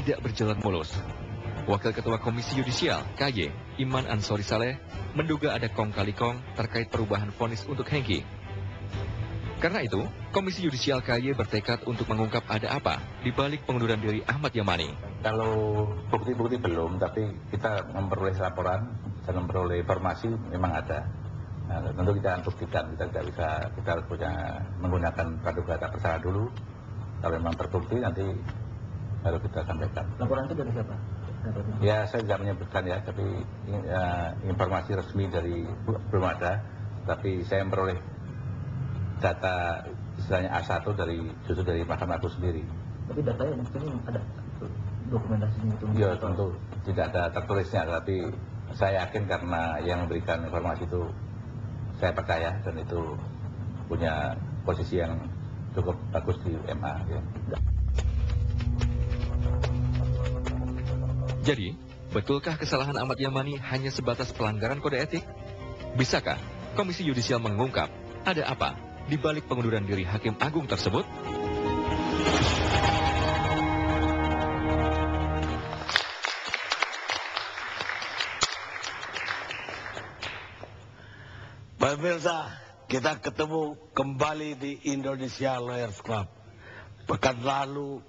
tidak berjalan mulus. Wakil Ketua Komisi Yudisial, KY, Iman Ansori Saleh, menduga ada kong kali kong terkait perubahan vonis untuk Hengki. Karena itu, Komisi Yudisial KY bertekad untuk mengungkap ada apa di balik pengunduran diri Ahmad Yamani. Kalau bukti-bukti belum, tapi kita memperoleh laporan dan memperoleh informasi memang ada. Nah, tentu kita akan buktikan, kita tidak bisa, kita punya menggunakan praduga persangka dulu. Kalau memang terbukti nanti baru kita sampaikan. Laporan itu dari siapa? Ya, saya tidak menyebutkan ya, tapi informasi resmi dari belum ada. Tapi saya memperoleh data istilahnya A1 justru dari Mahkamah Agung sendiri. Tapi datanya ini ada dokumentasinya itu? Ya, tentu tidak ada tertulisnya, tapi saya yakin karena yang memberikan informasi itu saya percaya dan itu punya posisi yang cukup bagus di MA. Ya. Jadi, betulkah kesalahan Ahmad Yamani hanya sebatas pelanggaran kode etik? Bisakah Komisi Yudisial mengungkap ada apa di balik pengunduran diri Hakim Agung tersebut? Pemirsa, kita ketemu kembali di Indonesia Lawyers Club. Pekan lalu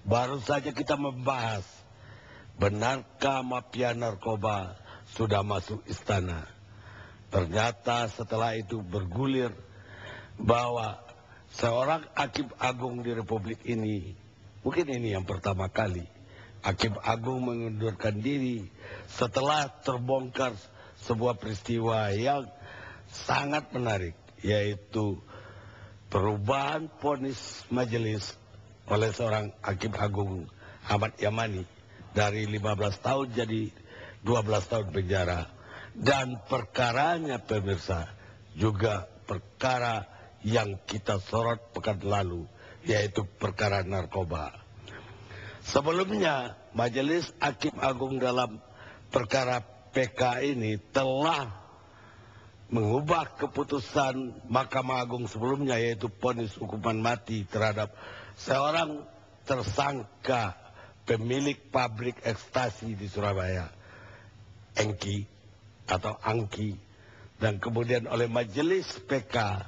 baru saja kita membahas, benarkah mafia narkoba sudah masuk istana? Ternyata setelah itu bergulir bahwa seorang Hakim Agung di Republik ini, mungkin ini yang pertama kali, Hakim Agung mengundurkan diri setelah terbongkar sebuah peristiwa yang sangat menarik, yaitu perubahan vonis majelis oleh seorang Hakim Agung Ahmad Yamani dari 15 tahun jadi 12 tahun penjara. Dan perkaranya, pemirsa, juga perkara yang kita sorot pekan lalu, yaitu perkara narkoba. Sebelumnya, Majelis Hakim Agung dalam perkara PK ini telah mengubah keputusan Mahkamah Agung sebelumnya, yaitu vonis hukuman mati terhadap seorang tersangka pemilik pabrik ekstasi di Surabaya, Engki atau Angki, dan kemudian oleh Majelis PK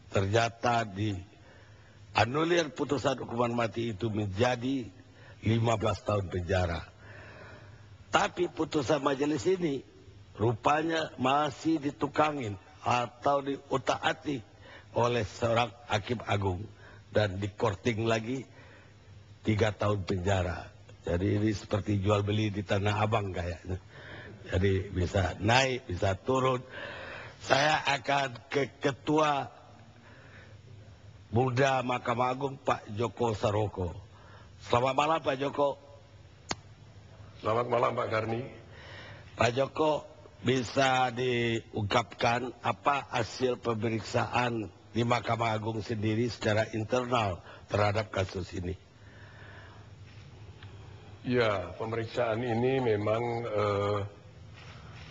ternyata dianulir putusan hukuman mati itu menjadi 15 tahun penjara. Tapi putusan majelis ini rupanya masih ditukangin atau diutak-atik oleh seorang Hakim Agung dan dikorting lagi 3 tahun penjara. Jadi ini seperti jual beli di Tanah Abang kayaknya. Jadi bisa naik, bisa turun. Saya akan ke Ketua Muda Mahkamah Agung, Pak Joko Saroko. Selamat malam, Pak Joko. Selamat malam, Pak Karni. Pak Joko, bisa diungkapkan apa hasil pemeriksaan di Mahkamah Agung sendiri secara internal terhadap kasus ini? Ya, pemeriksaan ini memang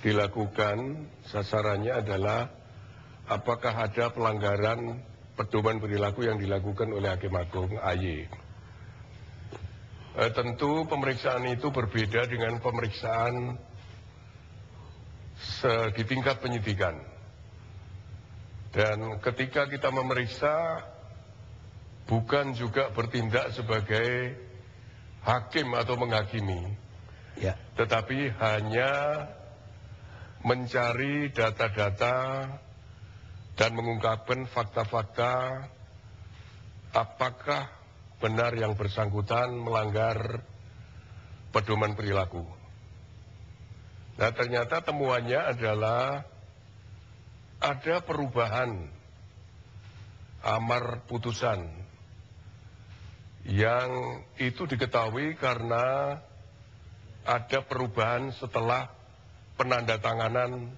dilakukan, sasarannya adalah apakah ada pelanggaran pedoman perilaku yang dilakukan oleh Hakim Agung AY. Tentu pemeriksaan itu berbeda dengan pemeriksaan di tingkat penyidikan. Dan ketika kita memeriksa, bukan juga bertindak sebagai hakim atau menghakimi, ya, tetapi hanya mencari data-data dan mengungkapkan fakta-fakta apakah benar yang bersangkutan melanggar pedoman perilaku. Nah, ternyata temuannya adalah ada perubahan amar putusan yang itu diketahui karena ada perubahan setelah penandatanganan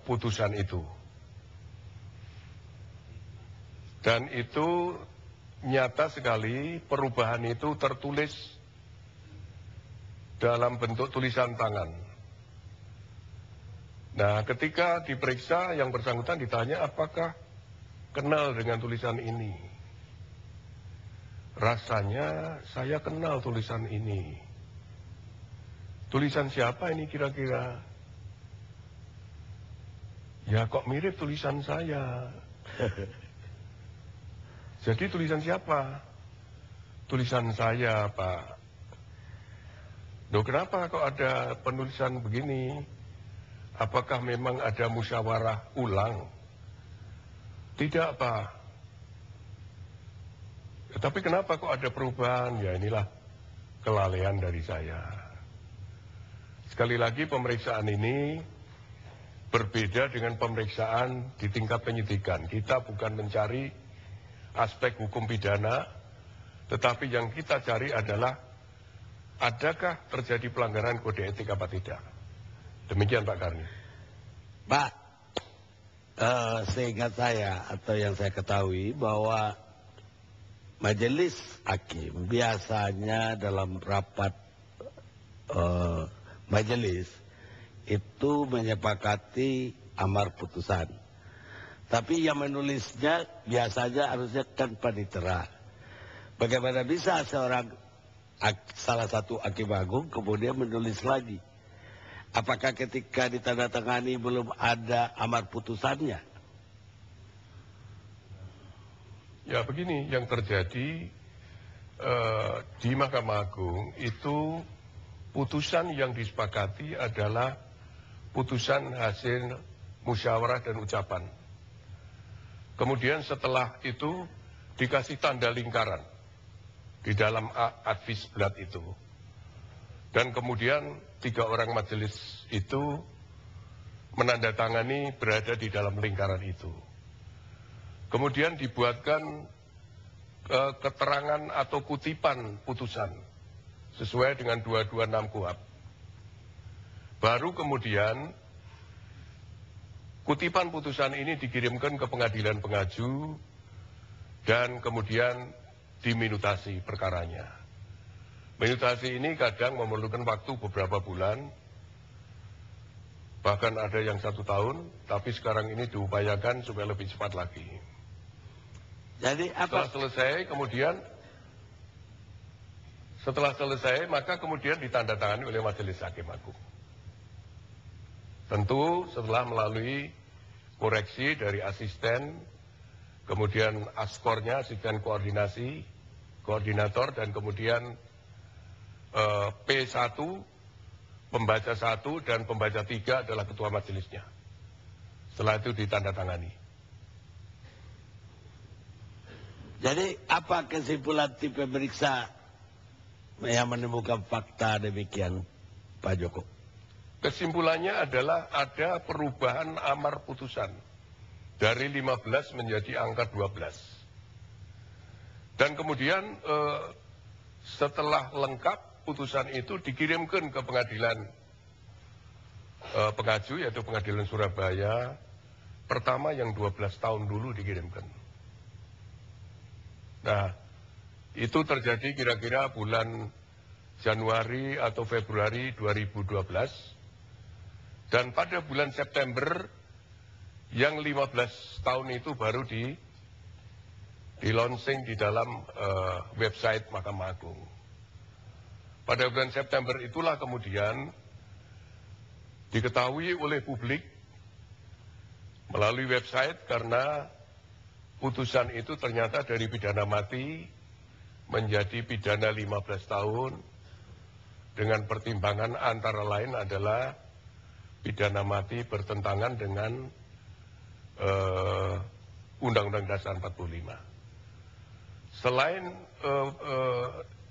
putusan itu. Dan itu nyata sekali, perubahan itu tertulis dalam bentuk tulisan tangan. Nah, ketika diperiksa yang bersangkutan ditanya apakah kenal dengan tulisan ini. rasanya saya kenal tulisan ini. Tulisan siapa ini kira-kira? Ya kok mirip tulisan saya. Jadi tulisan siapa? Tulisan saya, Pak. Loh, kenapa kok ada penulisan begini? Apakah memang ada musyawarah ulang? Tidak, Pak. Tapi kenapa kok ada perubahan? Ya inilah kelalaian dari saya. Sekali lagi pemeriksaan ini berbeda dengan pemeriksaan di tingkat penyidikan. Kita bukan mencari aspek hukum pidana, tetapi yang kita cari adalah adakah terjadi pelanggaran kode etik apa tidak. Demikian Pak Karni. Pak, seingat saya atau yang saya ketahui bahwa majelis hakim biasanya dalam rapat majelis itu menyepakati amar putusan. Tapi yang menulisnya biasanya harusnya kan panitera. Bagaimana bisa salah satu hakim agung kemudian menulis lagi? Apakah ketika ditandatangani belum ada amar putusannya? Ya begini, yang terjadi di Mahkamah Agung itu putusan yang disepakati adalah putusan hasil musyawarah dan ucapan. Kemudian setelah itu dikasih tanda lingkaran di dalam advisblad itu. Dan kemudian 3 orang majelis itu menandatangani berada di dalam lingkaran itu. Kemudian dibuatkan keterangan atau kutipan putusan sesuai dengan 226 KUHP. Baru kemudian kutipan putusan ini dikirimkan ke pengadilan pengaju dan kemudian diminutasi perkaranya. Minutasi ini kadang memerlukan waktu beberapa bulan, bahkan ada yang 1 tahun, tapi sekarang ini diupayakan supaya lebih cepat lagi. Jadi apa? Setelah selesai, maka kemudian ditandatangani oleh Majelis Hakim Agung. Tentu setelah melalui koreksi dari asisten, kemudian askornya, asisten koordinasi, koordinator, dan kemudian P1, pembaca 1, dan pembaca 3 adalah ketua majelisnya. Setelah itu ditandatangani. Jadi apa kesimpulan tim pemeriksa yang menemukan fakta demikian, Pak Joko? Kesimpulannya adalah ada perubahan amar putusan dari 15 menjadi angka 12. Dan kemudian setelah lengkap putusan itu dikirimkan ke pengadilan pengaju, yaitu pengadilan Surabaya, pertama yang 12 tahun dulu dikirimkan. Nah, itu terjadi kira-kira bulan Januari atau Februari 2012. Dan pada bulan September yang 15 tahun itu baru di launching di dalam website Mahkamah Agung. Pada bulan September itulah kemudian diketahui oleh publik melalui website karena putusan itu ternyata dari pidana mati menjadi pidana 15 tahun dengan pertimbangan antara lain adalah pidana mati bertentangan dengan Undang-Undang Dasar 45. Selain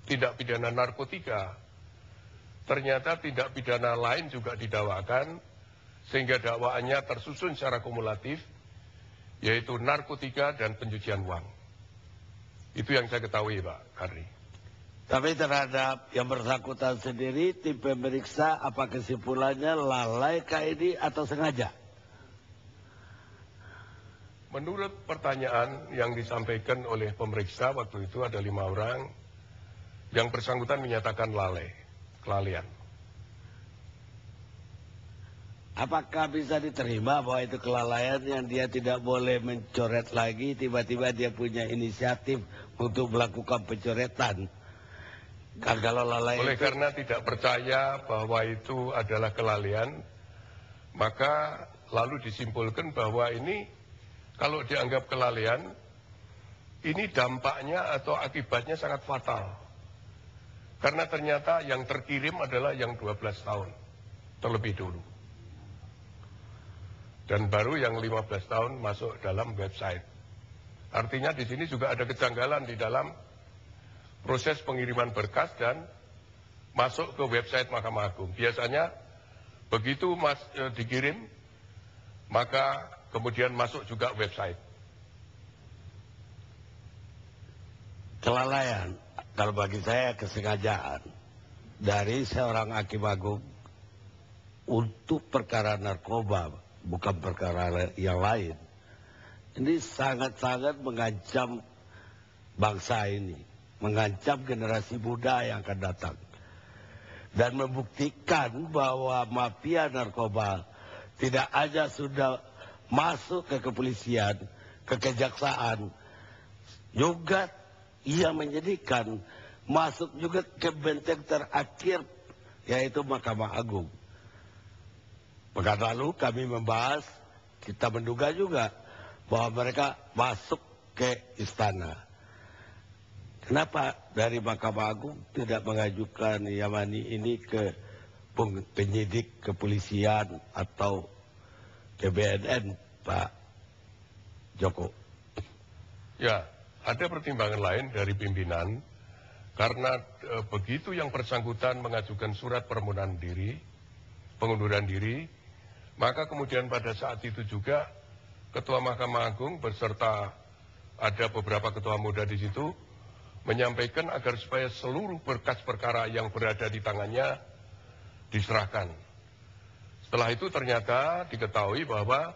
tindak pidana narkotika, ternyata tindak pidana lain juga didakwakan sehingga dakwaannya tersusun secara kumulatif, yaitu narkotika dan pencucian uang. Itu yang saya ketahui, Pak Karni. Tapi terhadap yang bersangkutan sendiri, tim pemeriksa apa kesimpulannya, lalai kah ini atau sengaja? Menurut pertanyaan yang disampaikan oleh pemeriksa waktu itu ada 5 orang, yang bersangkutan menyatakan lalai, kelalaian. apakah bisa diterima bahwa itu kelalaian yang dia tidak boleh mencoret lagi, tiba-tiba dia punya inisiatif untuk melakukan pencoretan? Kalau lalai Oleh itu, karena tidak percaya bahwa itu adalah kelalaian, maka lalu disimpulkan bahwa ini kalau dianggap kelalaian, ini dampaknya atau akibatnya sangat fatal. Karena ternyata yang terkirim adalah yang 12 tahun terlebih dulu. Dan baru yang 15 tahun masuk dalam website. Artinya di sini juga ada kejanggalan di dalam proses pengiriman berkas dan masuk ke website Mahkamah Agung. Biasanya begitu dikirim, maka kemudian masuk juga website. kelalaian, kalau bagi saya kesengajaan dari seorang hakim agung untuk perkara narkoba, bukan perkara yang lain. Ini sangat-sangat mengancam bangsa ini, mengancam generasi muda yang akan datang. Dan membuktikan bahwa mafia narkoba tidak hanya sudah masuk ke kepolisian, ke kejaksaan, juga ia menjadikan masuk juga ke benteng terakhir, yaitu Mahkamah Agung. Pekan lalu kami membahas, kita menduga juga bahwa mereka masuk ke istana. Kenapa dari Mahkamah Agung tidak mengajukan Yamani ini ke penyidik kepolisian atau ke BNN, Pak Joko? Ya, ada pertimbangan lain dari pimpinan, karena begitu yang bersangkutan mengajukan surat permohonan diri, pengunduran diri, maka kemudian pada saat itu juga Ketua Mahkamah Agung beserta ada beberapa ketua muda di situ menyampaikan agar supaya seluruh berkas perkara yang berada di tangannya diserahkan. Setelah itu ternyata diketahui bahwa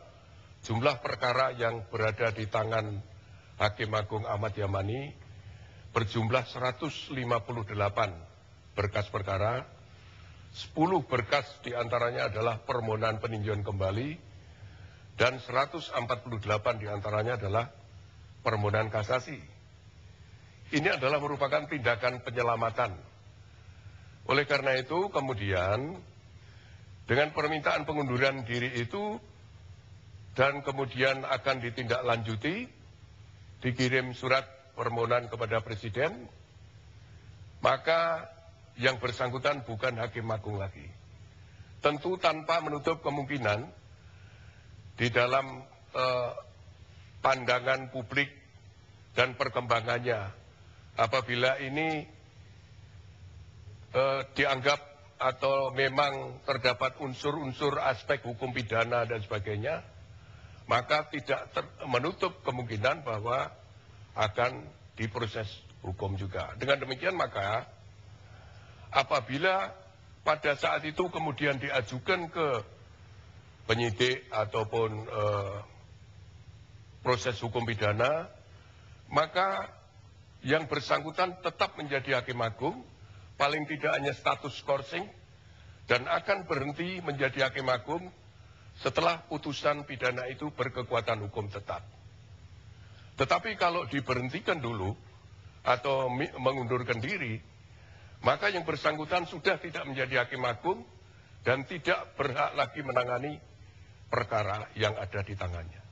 jumlah perkara yang berada di tangan Hakim Agung Ahmad Yamani berjumlah 158 berkas perkara, 10 berkas diantaranya adalah permohonan peninjauan kembali, dan 148 diantaranya adalah permohonan kasasi. Ini adalah merupakan tindakan penyelamatan. Oleh karena itu kemudian dengan permintaan pengunduran diri itu dan kemudian akan ditindaklanjuti, dikirim surat permohonan kepada Presiden, maka yang bersangkutan bukan Hakim Agung lagi. Tentu tanpa menutup kemungkinan di dalam pandangan publik dan perkembangannya, apabila ini dianggap atau memang terdapat unsur-unsur aspek hukum pidana dan sebagainya, maka tidak menutup kemungkinan bahwa akan diproses hukum juga. Dengan demikian maka apabila pada saat itu kemudian diajukan ke penyidik ataupun proses hukum pidana, maka yang bersangkutan tetap menjadi Hakim Agung, paling tidak hanya status skorsing, dan akan berhenti menjadi Hakim Agung setelah putusan pidana itu berkekuatan hukum tetap. Tetapi kalau diberhentikan dulu atau mengundurkan diri, maka yang bersangkutan sudah tidak menjadi Hakim Agung dan tidak berhak lagi menangani perkara yang ada di tangannya.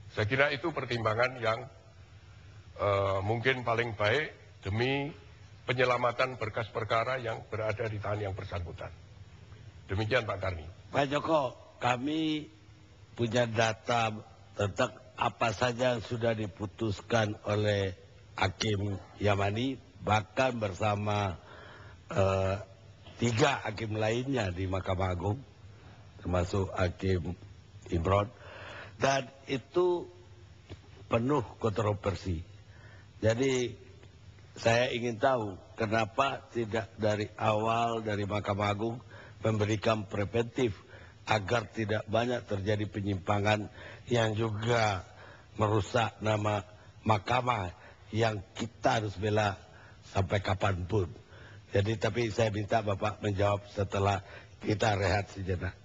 Saya kira itu pertimbangan yang mungkin paling baik demi penyelamatan berkas perkara yang berada di tangan yang bersangkutan. Demikian Pak Karni. Pak Joko, kami punya data tentang apa saja yang sudah diputuskan oleh Hakim Yamani, bahkan bersama 3 hakim lainnya di Mahkamah Agung, termasuk Hakim Imron, dan itu penuh kontroversi. Jadi saya ingin tahu kenapa tidak dari awal dari Mahkamah Agung memberikan preventif agar tidak banyak terjadi penyimpangan yang juga merusak nama mahkamah yang kita harus bela sampai kapanpun. Jadi tapi saya minta Bapak menjawab setelah kita rehat sejenak.